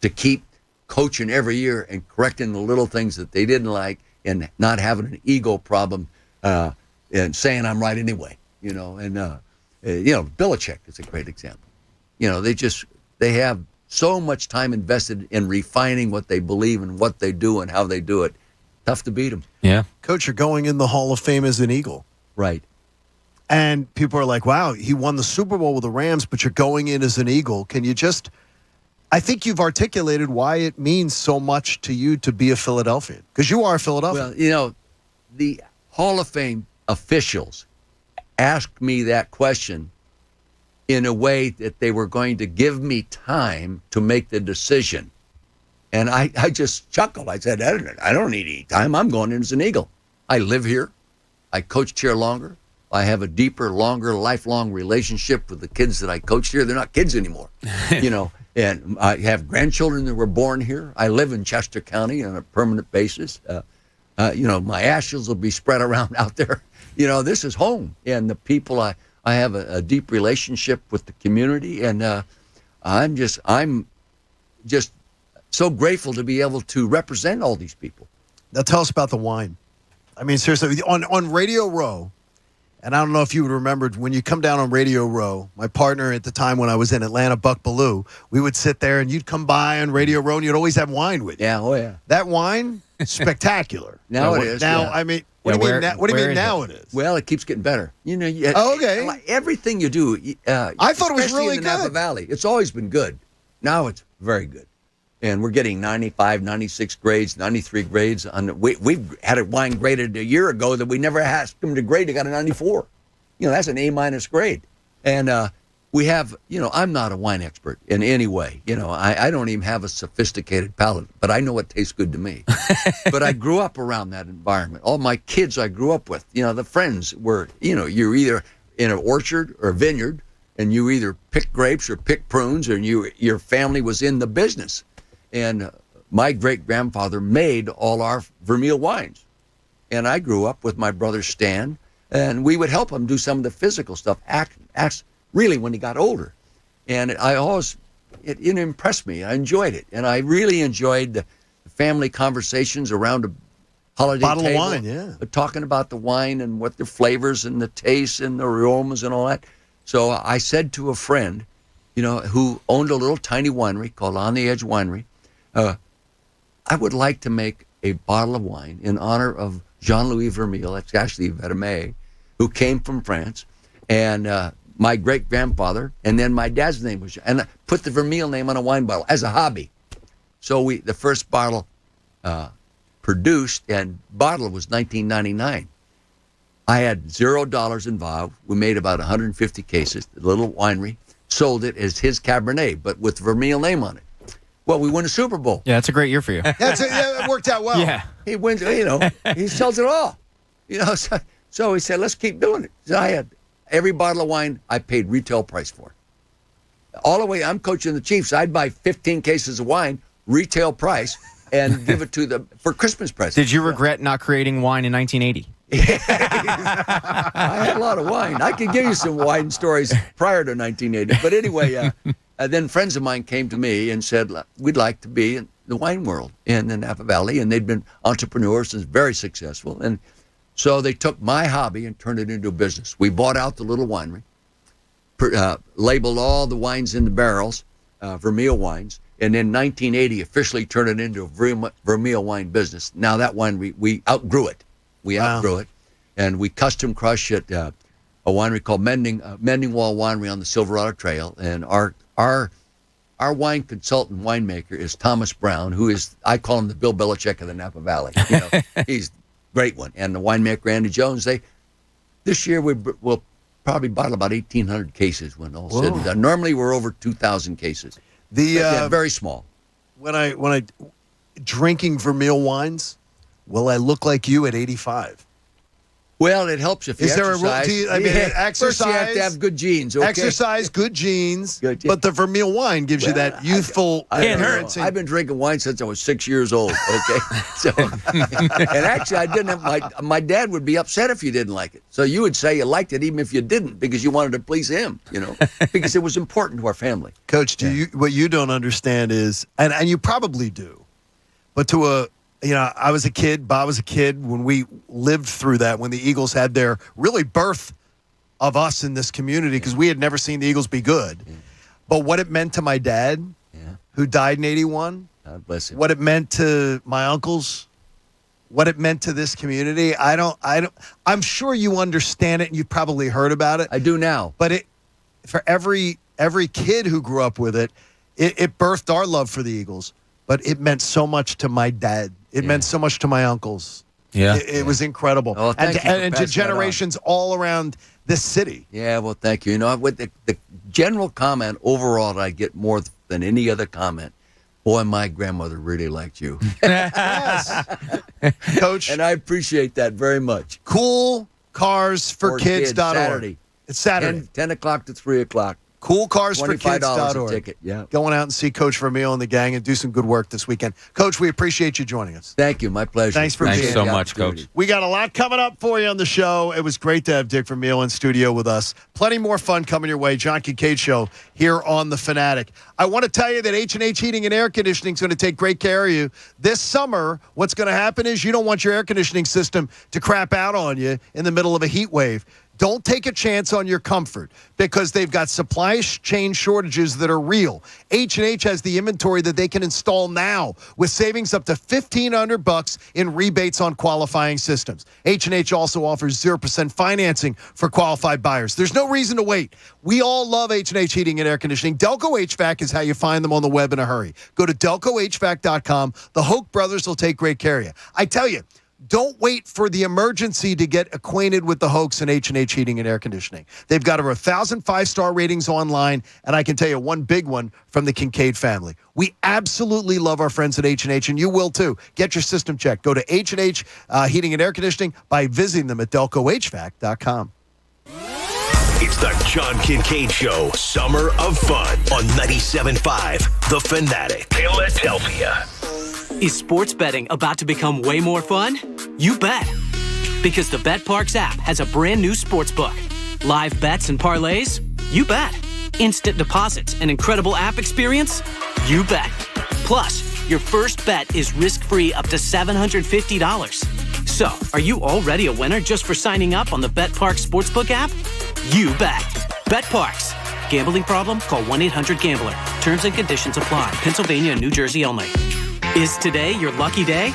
to keep coaching every year and correcting the little things that they didn't like and not having an ego problem and saying I'm right anyway, you know. And, Belichick is a great example. You know, they have so much time invested in refining what they believe and what they do and how they do it. Tough to beat them. Yeah. Coach, you're going in the Hall of Fame as an Eagle. Right. And people are like, wow, he won the Super Bowl with the Rams, but you're going in as an Eagle. Can you I think you've articulated why it means so much to you to be a Philadelphian, because you are a Philadelphian. Well, you know, the Hall of Fame officials asked me that question in a way that they were going to give me time to make the decision. And I just chuckled. I said, I don't need any time. I'm going in as an Eagle. I live here. I coached here longer. I have a deeper, longer, lifelong relationship with the kids that I coached here. They're not kids anymore, you know. And I have grandchildren that were born here. I live in Chester County on a permanent basis. My ashes will be spread around out there. You know, this is home. And the people, I have a deep relationship with the community. And I'm just so grateful to be able to represent all these people. Now tell us about the wine. I mean, seriously, on Radio Row, and I don't know if you would remember when you come down on Radio Row, my partner at the time when I was in Atlanta, Buck Ballou, we would sit there and you'd come by on Radio Row and you'd always have wine with you. Yeah, oh yeah. That wine, spectacular. Now it is. Now, yeah. I mean, what do you mean now it is? Well, it keeps getting better. You know, okay. Everything you do, I thought it was really in the Napa good. Valley, it's always been good. Now it's very good. And we're getting 95, 96 grades, 93 grades. We've had a wine graded a year ago that we never asked them to grade. They got a 94. You know, that's an A- grade. And we have, I'm not a wine expert in any way. You know, I don't even have a sophisticated palate, but I know what tastes good to me. But I grew up around that environment. All my kids I grew up with, the friends were, you're either in an orchard or a vineyard, and you either pick grapes or pick prunes, and your family was in the business. And my great-grandfather made all our Vermeil wines. And I grew up with my brother Stan, and we would help him do some of the physical stuff, really when he got older. And it impressed me. I enjoyed it. And I really enjoyed the family conversations around a holiday bottle table. Of wine, yeah. Talking about the wine and what the flavors and the tastes and the aromas and all that. So I said to a friend, who owned a little tiny winery called On the Edge Winery, I would like to make a bottle of wine in honor of Jean-Louis Vermeil, that's actually Vermeil, who came from France, and my great-grandfather, and then my dad's name was, and I put the Vermeil name on a wine bottle as a hobby. So the first bottle produced and bottled was $19.99. I had $0 involved. We made about 150 cases. The little winery sold it as his Cabernet, but with Vermeil name on it. Well, we won a Super Bowl. Yeah, it's a great year for you. It worked out well. Yeah. He wins, he sells it all. So he said, let's keep doing it. So I had every bottle of wine I paid retail price for. All the way, I'm coaching the Chiefs. I'd buy 15 cases of wine, retail price, and give it to them for Christmas presents. Did you regret not creating wine in 1980? I had a lot of wine. I could give you some wine stories prior to 1980. But anyway, then friends of mine came to me and said, we'd like to be in the wine world in the Napa Valley. And they'd been entrepreneurs and very successful. And so they took my hobby and turned it into a business. We bought out the little winery, labeled all the wines in the barrels, Vermeil wines, and in 1980 officially turned it into a Vermeil wine business. Now that winery, we outgrew it. We outgrew it, and we custom crush at a winery called Mending Wall Winery on the Silverado Trail. And our wine consultant winemaker is Thomas Brown, who is, I call him the Bill Belichick of the Napa Valley. He's a great one. And the winemaker Andy Jones, this year we'll probably bottle about 1,800 cases when all said and done. Normally we're over 2,000 cases. Very small. When I drinking Vermeil wines, will I look like you at 85? Well, it helps if you Is there a exercise. rule? I mean, exercise. First, you have to have good genes. Okay? Exercise, good genes. Good, yeah. But the Vermeil wine gives you that youthful. Can't hurt. enhancing- I've been drinking wine since I was 6 years old. Okay, so and actually, I didn't have my dad would be upset if you didn't like it. So you would say you liked it even if you didn't because you wanted to please him. Because it was important to our family. Coach, what you don't understand is, and you probably do, but I was a kid, Bob was a kid when we lived through that, when the Eagles had their really birth of us in this community because we had never seen the Eagles be good. Yeah. But what it meant to my dad, who died in 81, God bless him. what it meant to my uncles, what it meant to this community, I'm sure you understand it and you've probably heard about it. I do now. But for every kid who grew up with it birthed our love for the Eagles. But it meant so much to my dad. It meant so much to my uncles. Yeah. It was incredible. Oh, thank you for and to passing that on. generations all around this city. Yeah, well, thank you. With the general comment overall that I get more than any other comment, boy, my grandmother really liked you. Yes. Coach, And I appreciate that very much. coolcarsforkids.org. Saturday. It's Saturday. 10 o'clock to 3 o'clock. Coolcarsforkids.org. $25 a ticket, yeah. Going out and see Coach Vermeil and the gang and do some good work this weekend. Coach, we appreciate you joining us. Thank you. My pleasure. Thanks for Thanks being so here. much, Coach. We got a lot coming up for you on the show. It was great to have Dick Vermeil in studio with us. Plenty more fun coming your way. John Kincade Show here on The Fanatic. I want to tell you that H&H Heating and Air Conditioning is going to take great care of you. This summer, what's going to happen is you don't want your air conditioning system to crap out on you in the middle of a heat wave. Don't take a chance on your comfort because they've got supply chain shortages that are real. H&H has the inventory that they can install now with savings up to $1,500 in rebates on qualifying systems. H&H also offers 0% financing for qualified buyers. There's no reason to wait. We all love H&H Heating and Air Conditioning. Delco HVAC is how you find them on the web in a hurry. Go to delcohvac.com. The Hoke brothers will take great care of you. I tell you, don't wait for the emergency to get acquainted with the Hoax and H&H Heating and Air Conditioning. They've got over 1,000 five-star ratings online, and I can tell you one big one from the Kincade family. We absolutely love our friends at H&H, and you will too. Get your system checked. Go to H&H Heating and Air Conditioning by visiting them at delcohvac.com. It's the John Kincade Show, Summer of Fun on 97.5 The Fanatic, Philadelphia. Is sports betting about to become way more fun? You bet. Because the BetParx app has a brand new sports book. Live bets and parlays? You bet. Instant deposits and incredible app experience? You bet. Plus, your first bet is risk-free up to $750. So, are you already a winner just for signing up on the BetParx Sportsbook app? You bet. BetParx. Gambling problem? Call 1-800-GAMBLER. Terms and conditions apply. Pennsylvania and New Jersey only. Is today your lucky day?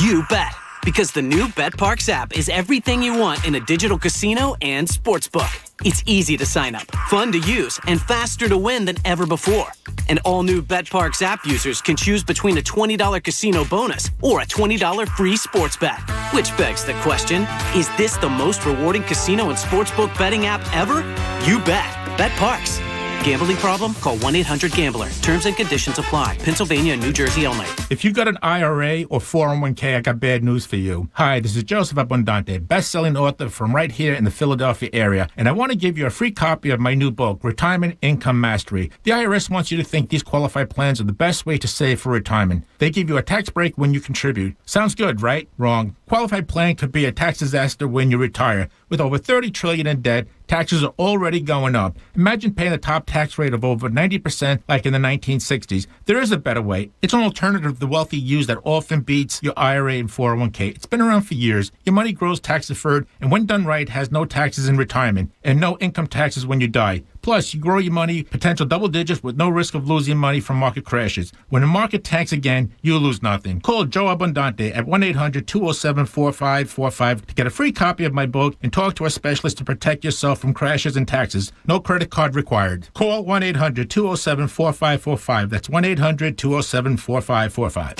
You bet. Because the new BetParx app is everything you want in a digital casino and sportsbook. It's easy to sign up, fun to use, and faster to win than ever before. And all new BetParx app users can choose between a $20 casino bonus or a $20 free sports bet. Which begs the question, is this the most rewarding casino and sportsbook betting app ever? You bet. BetParx. Gambling problem? Call 1-800-GAMBLER. Terms and conditions apply. Pennsylvania and New Jersey only. If you've got an IRA or 401k, I got bad news for you. Hi, this is Joseph Abundante, best-selling author from right here in the Philadelphia area, and I want to give you a free copy of my new book, Retirement Income Mastery. The IRS wants you to think these qualified plans are the best way to save for retirement. They give you a tax break when you contribute. Sounds good, right? Wrong. Qualified plan could be a tax disaster when you retire. With over $30 trillion in debt, taxes are already going up. Imagine paying a top tax rate of over 90% like in the 1960s. There is a better way. It's an alternative the wealthy use that often beats your IRA and 401k. It's been around for years. Your money grows tax deferred, and when done right, has no taxes in retirement and no income taxes when you die. Plus, you grow your money potential double digits with no risk of losing money from market crashes. When the market tanks again, you lose nothing. Call Joe Abundante at 1-800-207-4545 to get a free copy of my book and talk to a specialist to protect yourself from crashes and taxes. No credit card required. Call 1-800-207-4545. That's 1-800-207-4545.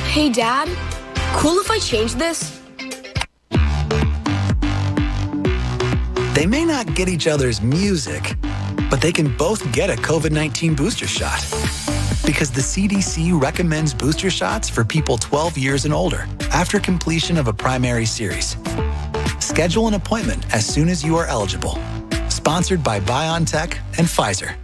Hey, Dad? Cool if I change this? They may not get each other's music, but they can both get a COVID-19 booster shot. Because the CDC recommends booster shots for people 12 years and older after completion of a primary series. Schedule an appointment as soon as you are eligible. Sponsored by BioNTech and Pfizer.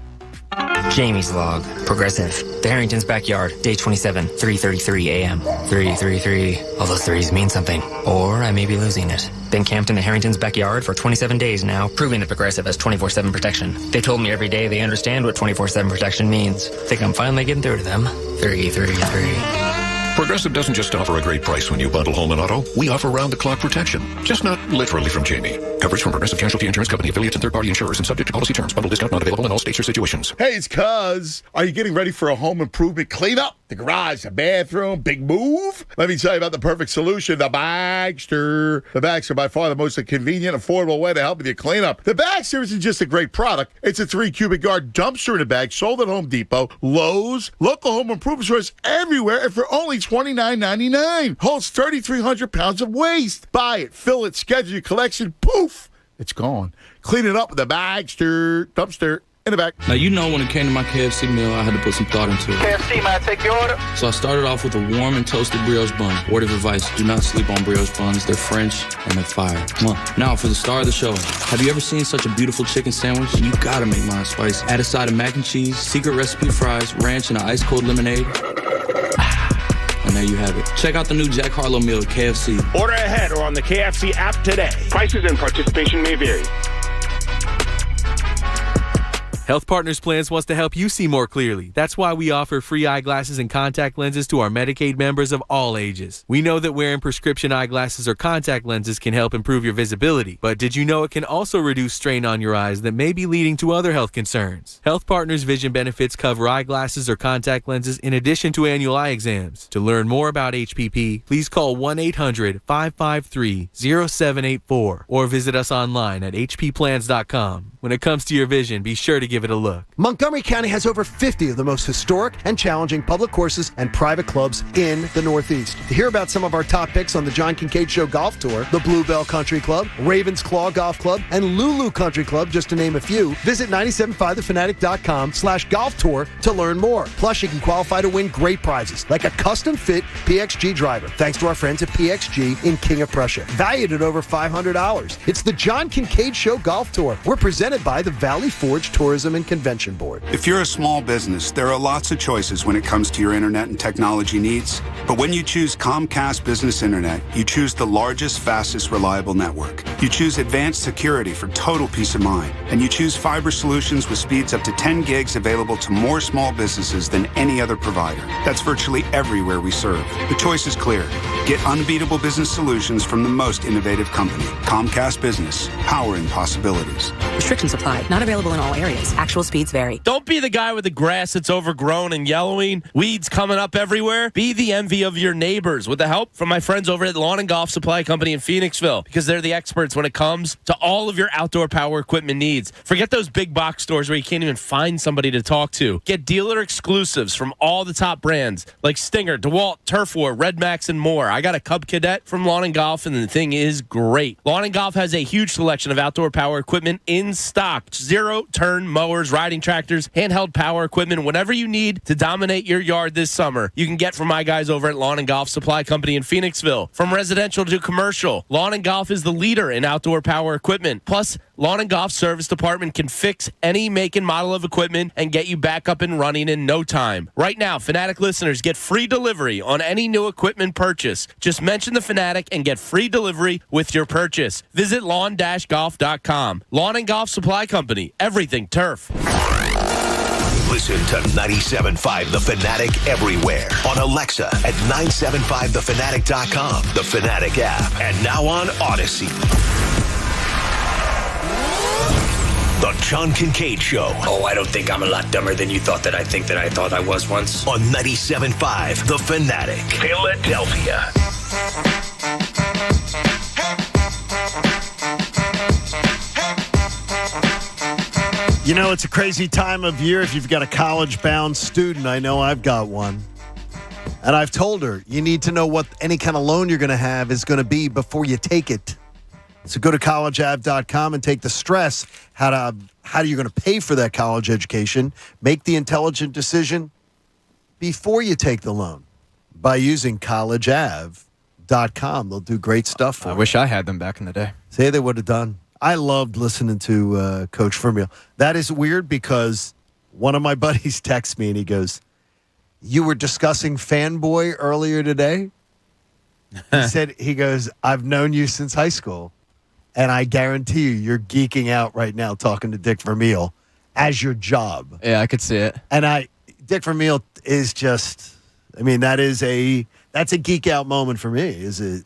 Jamie's log. Progressive. The Harrington's backyard. Day 27, 3:33 a.m. 333. All those threes mean something. Or I may be losing it. Been camped in the Harrington's backyard for 27 days now, proving that Progressive has 24/7 protection. They told me every day they understand what 24/7 protection means. Think I'm finally getting through to them. 333. Progressive doesn't just offer a great price when you bundle home and auto. We offer round-the-clock protection. Just not literally from Jamie. Coverage from Progressive Casualty Insurance Company, affiliates, and third-party insurers, and subject to policy terms. Bundle discount not available in all states or situations. Hey, it's Cuz. Are you getting ready for a home improvement cleanup? The garage, the bathroom, big move? Let me tell you about the perfect solution, the Bagster. The Bagster, by far the most convenient, affordable way to help with your cleanup. The Bagster isn't just a great product. It's a 3-cubic yard dumpster in a bag sold at Home Depot, Lowe's, local home improvement stores everywhere, and for only $29.99. Holds 3,300 pounds of waste. Buy it, fill it, schedule your collection. Poof, it's gone. Clean it up with the Bagster dumpster in the back. Now, you know, when it came to my KFC meal, I had to put some thought into it. KFC, may I take your order? So I started off with a warm and toasted brioche bun. Word of advice, do not sleep on brioche buns. They're French and they're fire. Now, for the star of the show, have you ever seen such a beautiful chicken sandwich? You gotta make mine spicy. Add a side of mac and cheese, secret recipe fries, ranch, and an ice-cold lemonade. And there you have it. Check out the new Jack Harlow meal at KFC. Order ahead or on the KFC app today. Prices and participation may vary. Health Partners Plans wants to help you see more clearly. That's why we offer free eyeglasses and contact lenses to our Medicaid members of all ages. We know that wearing prescription eyeglasses or contact lenses can help improve your visibility, but did you know it can also reduce strain on your eyes that may be leading to other health concerns? Health Partners vision benefits cover eyeglasses or contact lenses in addition to annual eye exams. To learn more about HPP, please call 1-800-553-0784 or visit us online at hpplans.com. When it comes to your vision, be sure to give it a look. Montgomery County has over 50 of the most historic and challenging public courses and private clubs in the Northeast. To hear about some of our top picks on the John Kincade Show Golf Tour, the Bluebell Country Club, Ravens Claw Golf Club, and Lulu Country Club, just to name a few, visit 97.5thefanatic.com/golf tour to learn more. Plus, you can qualify to win great prizes, like a custom-fit PXG driver, thanks to our friends at PXG in King of Prussia, valued at over $500. It's the John Kincade Show Golf Tour. We're presented by the Valley Forge Tourism and Convention Board. If you're a small business, there are lots of choices when it comes to your internet and technology needs. But when you choose Comcast Business Internet, you choose the largest, fastest, reliable network. You choose advanced security for total peace of mind. And you choose fiber solutions with speeds up to 10 gigs available to more small businesses than any other provider. That's virtually everywhere we serve. The choice is clear. Get unbeatable business solutions from the most innovative company. Comcast Business, powering possibilities. Restrictions apply. Not available in all areas. Actual speeds vary. Don't be the guy with the grass that's overgrown and yellowing, weeds coming up everywhere. Be the envy of your neighbors with the help from my friends over at Lawn and Golf Supply Company in Phoenixville, because they're the experts when it comes to all of your outdoor power equipment needs. Forget those big box stores where you can't even find somebody to talk to. Get dealer exclusives from all the top brands like Stinger, DeWalt, Turf War, Red Max, and more. I got a Cub Cadet from Lawn and Golf, and the thing is great. Lawn and Golf has a huge selection of outdoor power equipment in stock. Zero-turn mowers, riding tractors, handheld power equipment, whatever you need to dominate your yard this summer, you can get from my guys over at Lawn and Golf Supply Company in Phoenixville. From residential to commercial, Lawn and Golf is the leader in outdoor power equipment. Plus, Lawn and Golf Service Department can fix any make and model of equipment and get you back up and running in no time. Right now, Fanatic listeners get free delivery on any new equipment purchase. Just mention the Fanatic and get free delivery with your purchase. Visit lawn-golf.com. Lawn and Golf Supply Company. Everything turf. Listen to 97.5 The Fanatic everywhere. On Alexa at 975thefanatic.com. The Fanatic app. And now on Odyssey. The John Kincade Show. Oh, I don't think I'm a lot dumber than you thought that I thought I was once. On 97.5 The Fanatic. Philadelphia. You know, it's a crazy time of year if you've got a college-bound student. I know I've got one. And I've told her, you need to know what any kind of loan you're going to have is going to be before you take it. So go to collegeavcom and take the stress how you're going to pay for that college education. Make the intelligent decision before you take the loan by using Collegeavcom. They'll do great stuff for you. I wish I had them back in the day. Say they would have done. I loved listening to Coach Vermeil. That is weird because one of my buddies texts me and he goes, "You were discussing Fanboy earlier today?" He goes, "I've known you since high school, and I guarantee you're geeking out right now talking to Dick Vermeil as your job." Yeah, I could see it. And Dick Vermeil is just, that's a geek out moment for me. It's just,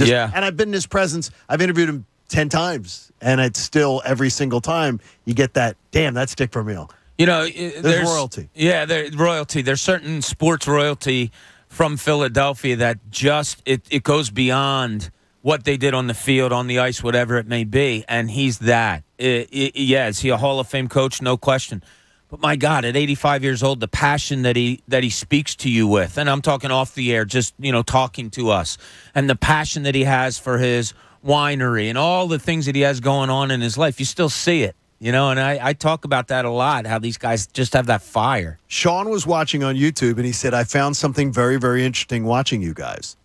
yeah. And I've been in his presence. I've interviewed him 10 times, and it's still every single time you get that, damn, that's Dick Vermeil. There's royalty. Yeah, there's royalty. There's certain sports royalty from Philadelphia that just, it goes beyond what they did on the field, on the ice, whatever it may be, and he's that. Is he a Hall of Fame coach? No question. But my God, at 85 years old, the passion that he speaks to you with, and I'm talking off the air, just talking to us, and the passion that he has for his winery and all the things that he has going on in his life, you still see it, and I talk about that a lot, how these guys just have that fire. Sean was watching on YouTube, and he said, "I found something very, very interesting watching you guys.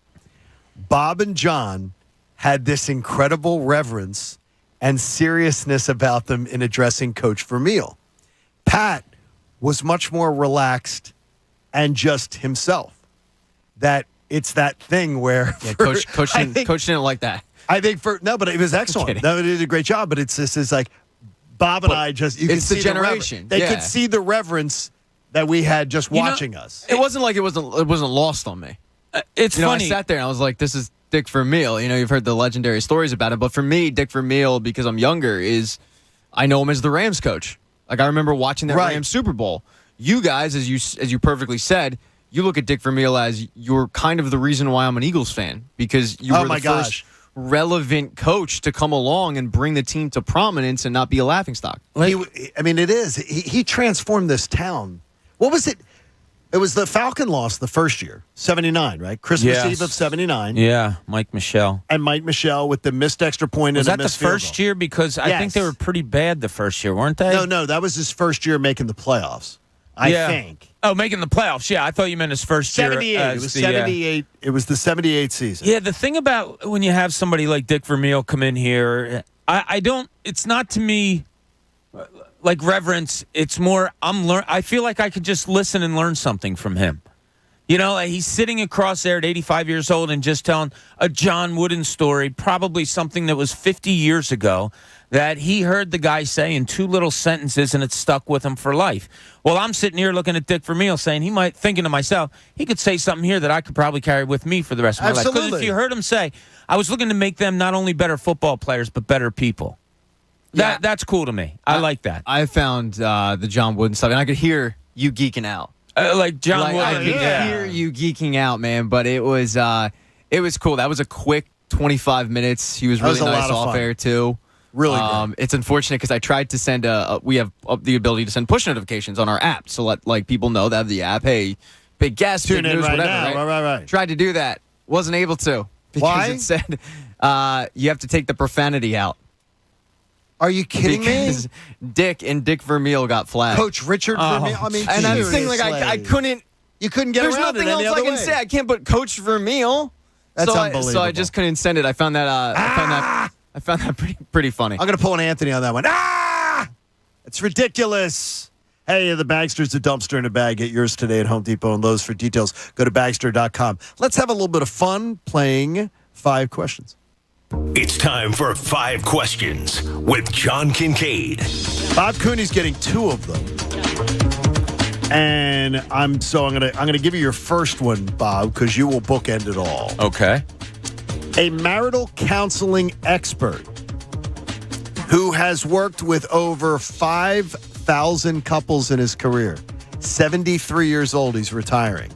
Bob and John had this incredible reverence and seriousness about them in addressing Coach Vermeil. Pat was much more relaxed and just himself. That it's that thing where Coach didn't like that. I think but it was excellent. No, they did a great job. But it's like Bob and I just you it's can see the generation. They could see the reverence that we had just watching us. It wasn't like it wasn't lost on me. It's funny. I sat there and I was like, this is Dick Vermeil. You've heard the legendary stories about him, but for me, Dick Vermeil, because I'm younger, I know him as the Rams coach. Like I remember watching that Rams Super Bowl. You guys, as you perfectly said, you look at Dick Vermeil as you're kind of the reason why I'm an Eagles fan, because you were the first relevant coach to come along and bring the team to prominence and not be a laughingstock. It is. He transformed this town. What was it? It was the Falcon loss the first year, 79, right? Christmas Eve of 79. Yeah, Mike Michelle. And Mike Michelle with the missed extra point was and that the first year? Because I think they were pretty bad the first year, weren't they? No, that was his first year making the playoffs, I think. Oh, making the playoffs. Yeah, I thought you meant his first year. 78. It was 78. It was the 78 season. Yeah, the thing about when you have somebody like Dick Vermeil come in here, it's not to me like reverence. It's more I feel like I could just listen and learn something from him. He's sitting across there at 85 years old and just telling a John Wooden story, probably something that was 50 years ago, that he heard the guy say in 2 little sentences and it stuck with him for life. Well, I'm sitting here looking at Dick Vermeil thinking to myself, he could say something here that I could probably carry with me for the rest of my life. Because if you heard him say, I was looking to make them not only better football players, but better people. Yeah. That's cool to me. I like that. I found the John Wooden stuff, and I could hear you geeking out. Like John Wooden. I could hear you geeking out, man, but it was cool. That was a quick 25 minutes. He was really nice off air, too. Really good. It's unfortunate because I tried to send we have the ability to send push notifications on our app, so let people know that the app, hey, big guest, big news, whatever. Now. Right. Tried to do that. Wasn't able to. Because Why? It said you have to take the profanity out. Are you kidding me? Dick Vermeil got flagged. Coach Richard Vermeil. And I'm thinking I couldn't. You couldn't get There's around it nothing any else other I can way. say. I can't put Coach Vermeil. That's unbelievable. So I just couldn't send it. I found that. I found that pretty funny. I'm going to pull an Anthony on that one. It's ridiculous. Hey, the Bagster's a dumpster in a bag. Get yours today at Home Depot and Lowe's. For details, go to Bagster.com. Let's have a little bit of fun playing 5 questions. It's time for 5 questions with John Kincade. Bob Cooney's getting 2 of them. And I'm gonna give you your first one, Bob, because you will bookend it all. Okay. A marital counseling expert who has worked with over 5,000 couples in his career. 73 years old, he's retiring.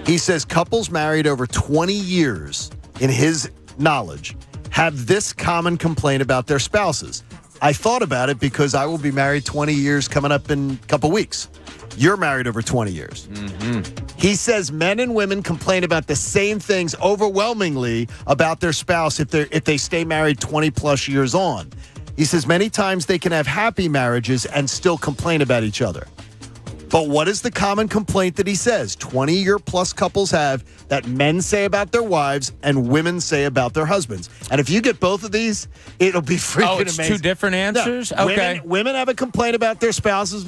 He says couples married over 20 years, in his knowledge, have this common complaint about their spouses. I thought about it because I will be married 20 years coming up in a couple weeks. You're married over 20 years. Mm-hmm. He says men and women complain about the same things overwhelmingly about their spouse if they stay married 20 plus years on. He says many times they can have happy marriages and still complain about each other. But what is the common complaint that he says 20-year-plus couples have that men say about their wives and women say about their husbands? And if you get both of these, it'll be freaking it's amazing. 2 different answers? No, Okay. Women have a complaint about their spouses,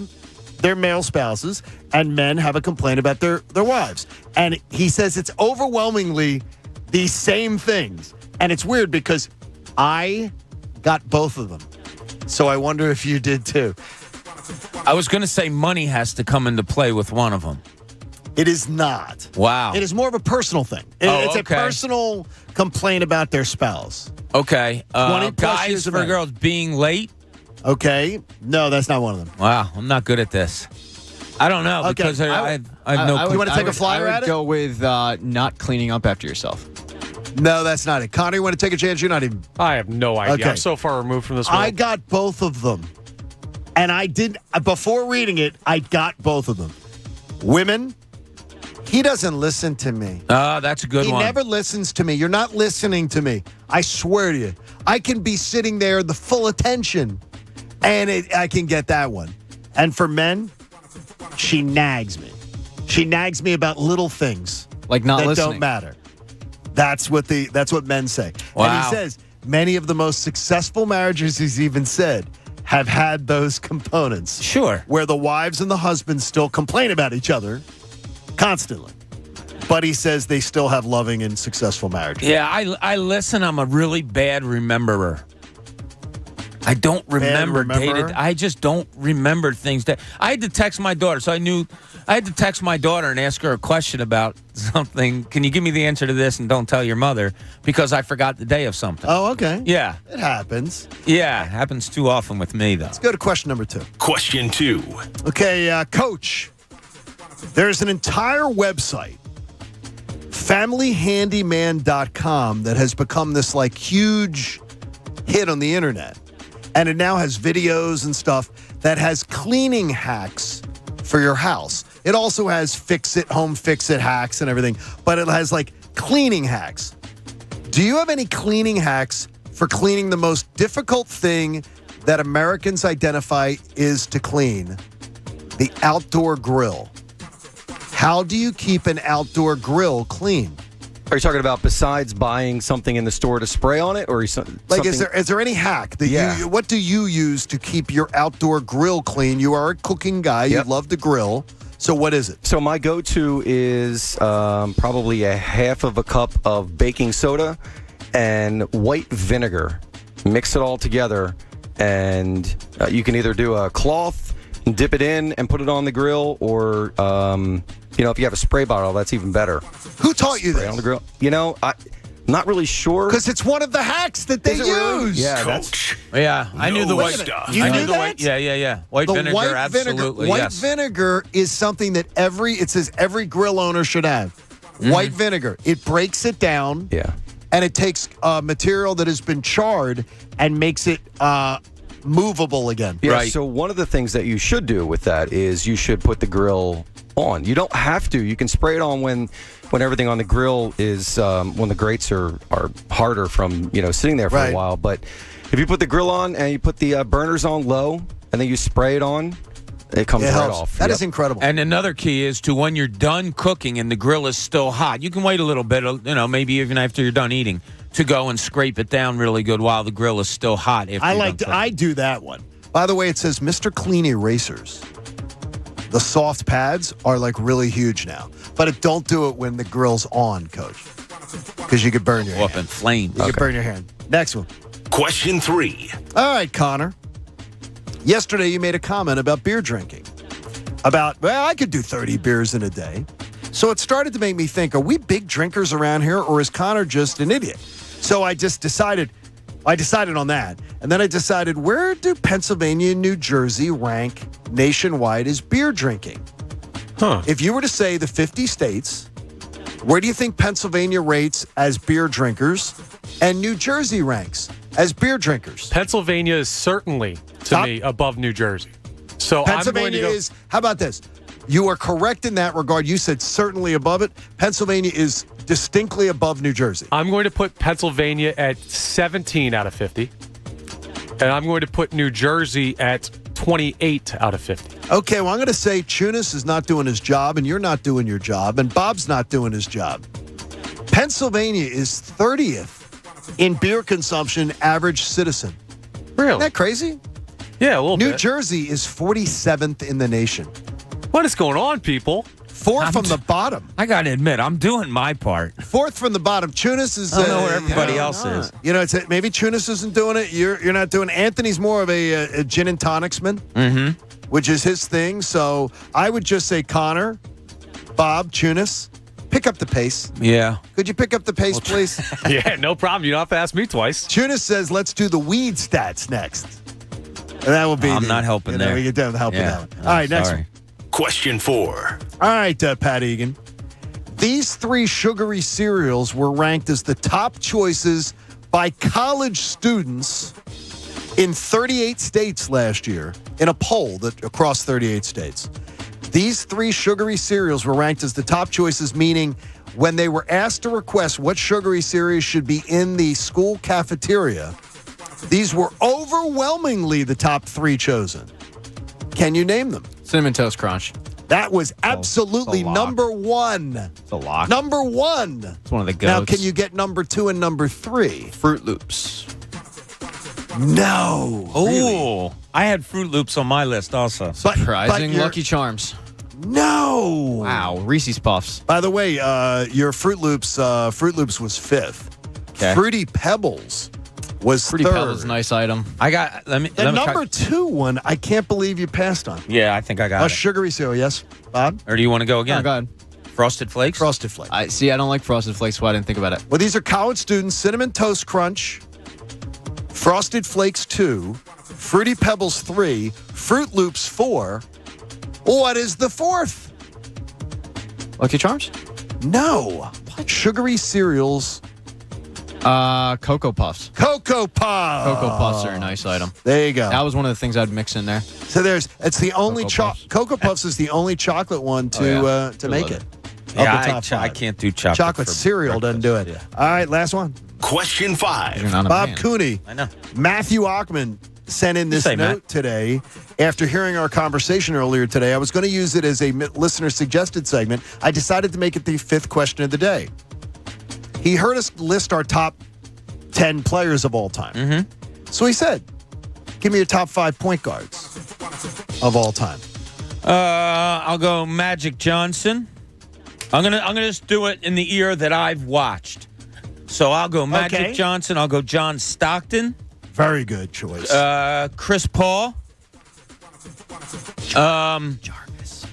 their male spouses, and men have a complaint about their wives. And he says it's overwhelmingly the same things. And it's weird because I got both of them. So I wonder if you did too. I was going to say money has to come into play with one of them. It is not. Wow. It is more of a personal thing. It's a personal complaint about their spouse. Okay. 20 plus guys years of for marriage. girls being late? Okay. No, that's not one of them. Wow. I'm not good at this. I don't know because I have no clue. You want to take a flyer I at would it? go with not cleaning up after yourself. No, that's not it. Connor, you want to take a chance? You're not even. I have no idea. Okay. I'm so far removed from this world. I got both of them. And I did, before reading it, I got both of them. Women, he doesn't listen to me. That's a good one. He never listens to me. You're not listening to me. I swear to you. I can be sitting there, the full attention, and I can get that one. And for men, she nags me. She nags me about little things. Like not that listening. don't matter. That's what men say. Wow. And he says many of the most successful marriages, he's even said, have had those components. Sure. Where the wives and the husbands still complain about each other constantly. But he says they still have loving and successful marriages. Yeah, I listen. I'm a really bad rememberer. I don't remember dated. I just don't remember things that I had to text my daughter. So I had to text my daughter and ask her a question about something. Can you give me the answer to this and don't tell your mother because I forgot the day of something. Oh, okay. Yeah. It happens. Yeah, it happens too often with me though. Let's go to question number 2. Question 2. Okay, Coach, there's an entire website, familyhandyman.com, that has become this like huge hit on the internet. And it now has videos and stuff that has cleaning hacks for your house. It also has home fix-it hacks and everything, but it has like cleaning hacks. Do you have any cleaning hacks for cleaning the most difficult thing that Americans identify is to clean? The outdoor grill. How do you keep an outdoor grill clean? Are you talking about besides buying something in the store to spray on it, or is there any hack that what do you use to keep your outdoor grill clean? You are a cooking guy. You love to grill. So what is it? So my go-to is probably a half of a cup of baking soda and white vinegar. Mix it all together, and you can either do a cloth and dip it in and put it on the grill, or if you have a spray bottle, that's even better. Who taught you Spray this? on the grill. I'm not really sure. Because it's one of the hacks that they use. Really? Yeah, Coach. I knew the white stuff. You I knew knew the that? white. Yeah. White The vinegar, white absolutely. White yes. vinegar is something that every grill owner should have. White vinegar. It breaks it down. Yeah. And it takes material that has been charred and makes it movable again. Yeah, Right. so one of the things that you should do with that is you should put the grill on. You don't have to. You can spray it on when everything on the grill is when the grates are harder from sitting there for a while. But if you put the grill on and you put the burners on low and then you spray it on, it comes right off. That is incredible. And another key is to when you're done cooking and the grill is still hot, you can wait a little bit, maybe even after you're done eating, to go and scrape it down really good while the grill is still hot. I do that one. By the way, it says Mr. Clean erasers. The soft pads are like really huge now, but don't do it when the grill's on, Coach, because you could burn your hand. Up in flames. You could burn your hand. Next one. Question 3. All right, Connor. Yesterday you made a comment about beer drinking. I could do 30 beers in a day. So it started to make me think, are we big drinkers around here, or is Connor just an idiot? So I decided on that. And then I decided, where do Pennsylvania and New Jersey rank nationwide as beer drinking? If you were to say the 50 states, where do you think Pennsylvania rates as beer drinkers and New Jersey ranks as beer drinkers? Pennsylvania is certainly, to me, above New Jersey. So Pennsylvania I'm going to is, how about this? You are correct in that regard. You said certainly above it. Pennsylvania is distinctly above New Jersey. I'm going to put Pennsylvania at 17 out of 50. And I'm going to put New Jersey at 28 out of 50. Okay, well, I'm going to say Tunis is not doing his job, and you're not doing your job, and Bob's not doing his job. Pennsylvania is 30th in beer consumption average citizen. Really? Isn't that crazy? Yeah, a little bit. New Jersey is 47th in the nation. What is going on, people? Fourth from the bottom. I got to admit, I'm doing my part. Fourth from the bottom. Tunis is. I don't know where everybody else is. You know, maybe Tunis isn't doing it. You're not doing it. Anthony's more of a gin and tonicsman, which is his thing. So I would just say Connor, Bob, Tunis, pick up the pace. Yeah. Could you pick up the pace, please? Yeah, no problem. You don't have to ask me twice. Tunis says, let's do the weed stats next. And that will be. I'm not helping there. We get down helping out. All right, next one. Question 4. All right, Pat Egan. These 3 sugary cereals were ranked as the top choices by college students in 38 states last year in a poll across 38 states. These 3 sugary cereals were ranked as the top choices, meaning when they were asked to request what sugary cereals should be in the school cafeteria, these were overwhelmingly the top 3 chosen. Can you name them? Cinnamon Toast Crunch. That was absolutely number 1. It's a lock. Number 1. It's one of the goats. Now, can you get number 2 and number 3? Fruit Loops. No. Oh, really? I had Fruit Loops on my list also. Surprising. Lucky Charms. No. Wow. Reese's Puffs. By the way, your Fruit Loops was 5th. Okay. Fruity Pebbles was Fruity 3rd. Pebbles, nice item. I got. Let me. The number 2 one, I can't believe you passed on. Yeah, I think I got A it. sugary cereal, yes, Bob? Or do you want to go again? No, go ahead. Frosted Flakes? Frosted Flakes. I don't like Frosted Flakes, so I didn't think about it. Well, these are college students. Cinnamon Toast Crunch, Frosted Flakes 2, Fruity Pebbles 3, Fruit Loops 4. What is the 4th? Lucky Charms? No. Sugary cereals. Cocoa Puffs. Cocoa Puffs. Cocoa Puffs are a nice item. There you go. That was one of the things I'd mix in there. So it's the only Cocoa Puffs is the only chocolate one to make it. Yeah, I can't do chocolate. Chocolate cereal doesn't do it. Yeah. All right, last one. Question 5. You're not a Bob man. Cooney. I know. Matthew Ockman sent in this say, note Matt. today after hearing our conversation earlier today. I was going to use it as a listener suggested segment. I decided to make it the 5th question of the day. He heard us list our top 10 players of all time. So he said, give me your top 5 point guards of all time. I'll go Magic Johnson. I'm gonna just do it in the ear that I've watched. So I'll go Magic Johnson. I'll go John Stockton. Very good choice. Chris Paul. Jarvis.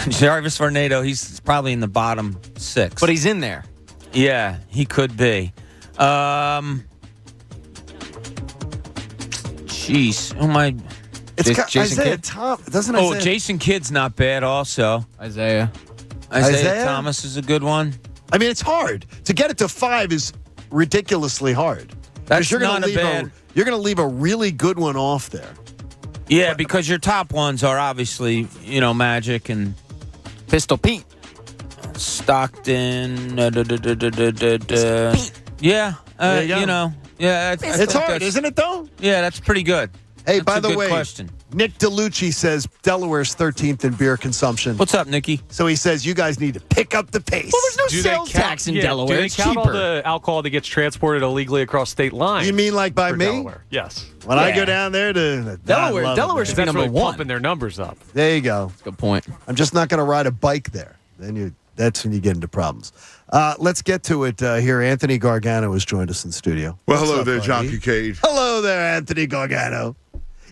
Jarvis Varnado. He's probably in the bottom 6. But he's in there. Yeah, he could be. Jeez. Oh, my. It's Jason Isaiah Kidd? Doesn't Oh, Isaiah? Jason Kidd's not bad also. Isaiah Thomas is a good one. I mean, it's hard. To get it to 5 is ridiculously hard. That's you're not gonna a bad. You're going to leave a really good one off there. Yeah, because your top ones are obviously, Magic and Pistol Pete. Stockton. Yeah. There you go. Yeah. It's hard, isn't it, though? Yeah, that's pretty good. Hey, That's by a the good way, question. Nick DeLucci says Delaware's 13th in beer consumption. What's up, Nicky? So he says you guys need to pick up the pace. Well, there's no sales tax in Delaware. Do they It's count all cheaper. the alcohol that gets transported illegally across state lines? You mean like by for me? Delaware? Yes. When I go down there to Delaware should be That's number really 1. pumping their numbers up. There you go. Good point. I'm just not going to ride a bike there. That's when you get into problems. Let's get to it here. Anthony Gargano has joined us in studio. Well, What's hello up, there, buddy? John Kincade. Hello there, Anthony Gargano.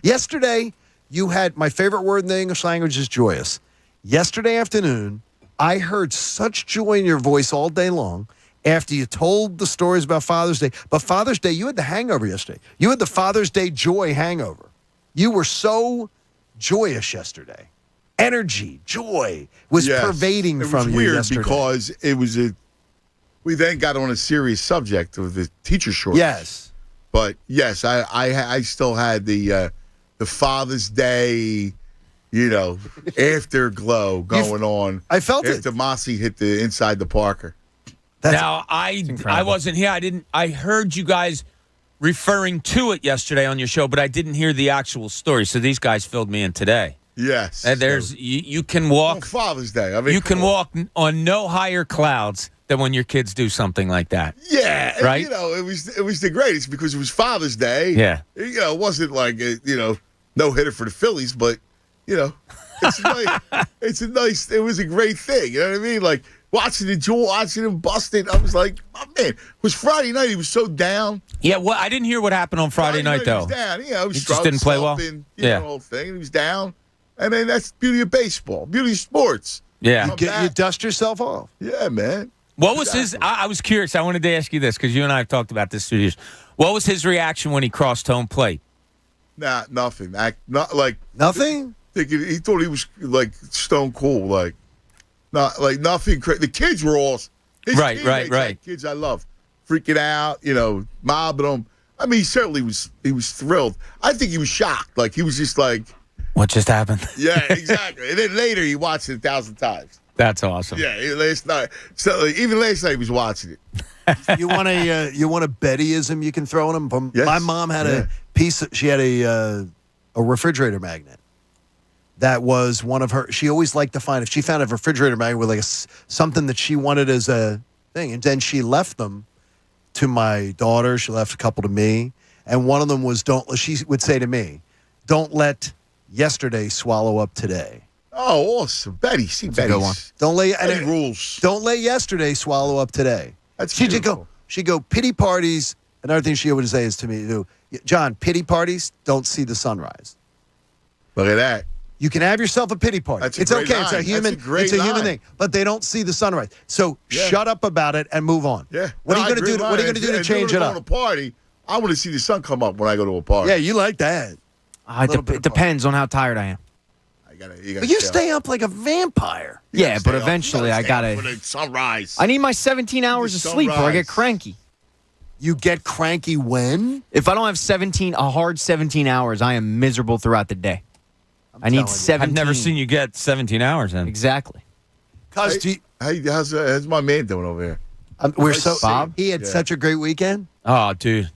Yesterday, you had my favorite word in the English language is joyous. Yesterday afternoon, I heard such joy in your voice all day long after you told the stories about Father's Day. But Father's Day, you had the hangover yesterday. You had the Father's Day joy hangover. You were so joyous yesterday. Energy, joy was pervading from you yesterday. It was weird because we then got on a serious subject of the teacher shortage. Yes. But yes, I still had the Father's Day, afterglow going on. I felt it. After Mossy hit the inside the Parker. Now, I wasn't here. I heard you guys referring to it yesterday on your show, but I didn't hear the actual story. So these guys filled me in today. Yes. And you can walk on Father's Day. I mean, you can walk on no higher clouds than when your kids do something like that. Yeah, and, right. It was the greatest because it was Father's Day. Yeah, it wasn't like no hitter for the Phillies, but it's nice. It was a great thing. You know what I mean? Like watching him busting. I was like, oh man, it was Friday night. He was so down. Yeah, well, I didn't hear what happened on Friday night though. He was down. He was just didn't play well. The whole thing. He was down. And then that's the beauty of baseball, beauty of sports. Yeah. You dust yourself off. Yeah, man. What was his? I was curious. I wanted to ask you this because you and I have talked about this through years. What was his reaction when he crossed home plate? Nah, nothing. Not like nothing. He thought he was like stone cool. Like, not like nothing. The kids were all right. Kids I love, freaking out. Mobbing them. I mean, he was thrilled. I think he was shocked. Like he was just like. What just happened? Yeah, exactly. And then later he watched it 1,000 times. That's awesome. Yeah, last night. So even last night he was watching it. You want a Bettyism you can throw in them? Yes. My mom had a piece. She had a refrigerator magnet. That was one of her. She always liked to find if she found a refrigerator magnet with like something that she wanted as a thing, and then she left them to my daughter. She left a couple to me, and one of them was She would say to me, "Don't let yesterday swallow up today." Oh, awesome, Betty. See, Betty. Don't let Betty rules. Don't let yesterday swallow up today. That's She'd go pity parties. Another thing she would say is to me, John, pity parties don't see the sunrise. Look at that. You can have yourself a pity party. It's okay. Line. It's a human. It's a human thing. But they don't see the sunrise. So shut up about it and move on. Yeah. What are you going to do? What are you going to do to change it up? Going to a party, I want to see the sun come up when I go to a party. Yeah, you like that. It depends on how tired I am. But you stay up like a vampire. Yeah, but eventually I gotta. For the sunrise. I need my 17 hours of sleep, or I get cranky. You get cranky when? If I don't have a hard 17 hours, I am miserable throughout the day. I need 17. I've never seen you get 17 hours in. Exactly. How's my man doing over here? Bob. He had such a great weekend. Oh, dude.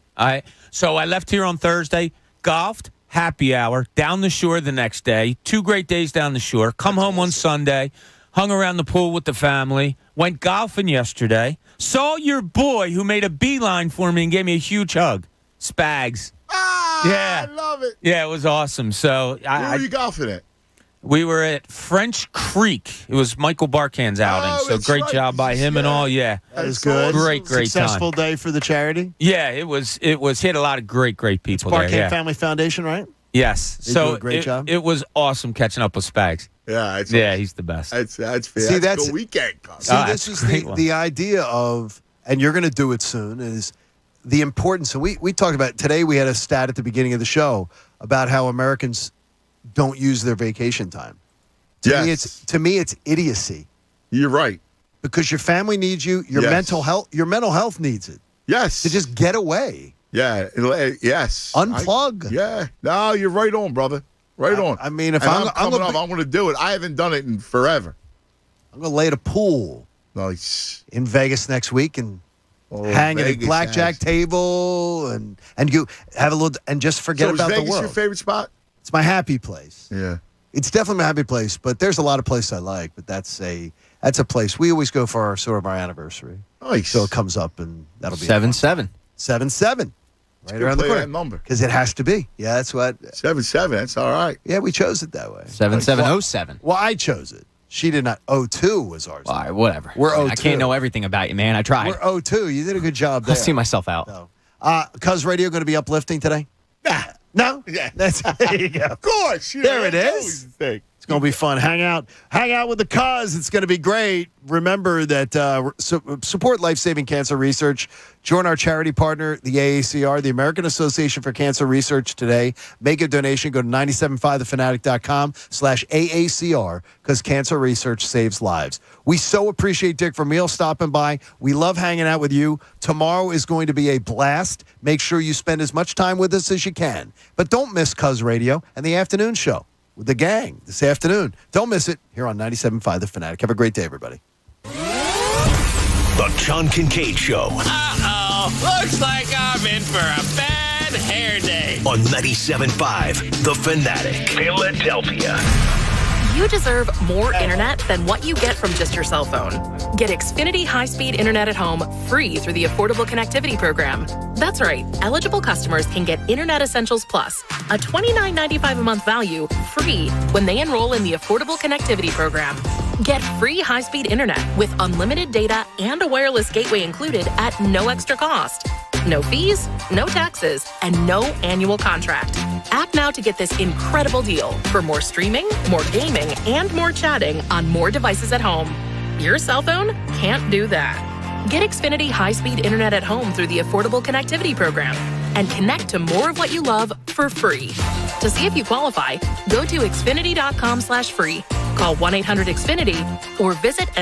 So I left here on Thursday, golfed, happy hour, down the shore the next day, 2 great days down the shore, come home on Sunday, hung around the pool with the family, went golfing yesterday, saw your boy who made a beeline for me and gave me a huge hug, Spags. Yeah. I love it. Yeah, it was awesome. So Where were you golfing at? We were at French Creek. It was Michael Barkan's outing. So great job by him and all. Yeah. That is good. Great Successful time. day for the charity. Yeah, it was. He had a lot of great people Barkan there. Yeah. Family Foundation, right? Yes. They do a great job. It was awesome catching up with Spags. Yeah, he's the best. That's fair. See, that's a weekend. This is the idea of, and you're going to do it soon, is the importance. And we talked about today. We had a stat at the beginning of the show about how Americans don't use their vacation time. To me, it's idiocy. You're right. Because your family needs you. Your mental health needs it. Yes. To just get away. Yeah. Yes. Unplug. No, you're right on, brother. Right on. I mean, if I'm going to do it. I haven't done it in forever. I'm going to lay at a pool. Nice. In Vegas next week and hang at a blackjack table and you have a little and just forget about the world. Is Vegas your favorite spot? It's my happy place. Yeah. It's definitely my happy place, but there's a lot of places I like. But that's a place we always go for our anniversary. Nice. So it comes up, and that'll be 7-7. 7-7. Right around the corner. That number because it has to be. Yeah, that's what 7-7. That's all right. Yeah, we chose it that way. 7-7-07. Well, I chose it. She did not. 02 was ours. All right, whatever. We're 02. I can't know everything about you, man. I tried. We're 02. You did a good job there. I'll see myself out. No. Cuz Radio going to be uplifting today? No? Yeah. There you go. Of course. There it is. It's going to be fun. Hang out with the cuz. It's going to be great. Remember that support life-saving cancer research. Join our charity partner, the AACR, the American Association for Cancer Research today. Make a donation. Go to 97.5thefanatic.com/AACR because cancer research saves lives. We so appreciate Dick Vermeil stopping by. We love hanging out with you. Tomorrow is going to be a blast. Make sure you spend as much time with us as you can. But don't miss Cuz Radio and the afternoon show with the gang this afternoon. Don't miss it here on 97.5 The Fanatic. Have a great day, everybody. The John Kincade Show. Uh-oh. Looks like I'm in for a bad on 97.5 The Fanatic, Philadelphia. You deserve more internet than what you get from just your cell phone. Get Xfinity high-speed internet at home free through the Affordable Connectivity Program. That's right. Eligible customers can get Internet Essentials Plus, a $29.95 a month value, free when they enroll in the Affordable Connectivity Program. Get free high-speed internet with unlimited data and a wireless gateway included at no extra cost. No fees, no taxes, and no annual contract. Act now to get this incredible deal for more streaming, more gaming, and more chatting on more devices at home. Your cell phone can't do that. Get Xfinity high-speed internet at home through the Affordable Connectivity Program and connect to more of what you love for free. To see if you qualify, go to Xfinity.com/free, call 1-800-XFINITY, or visit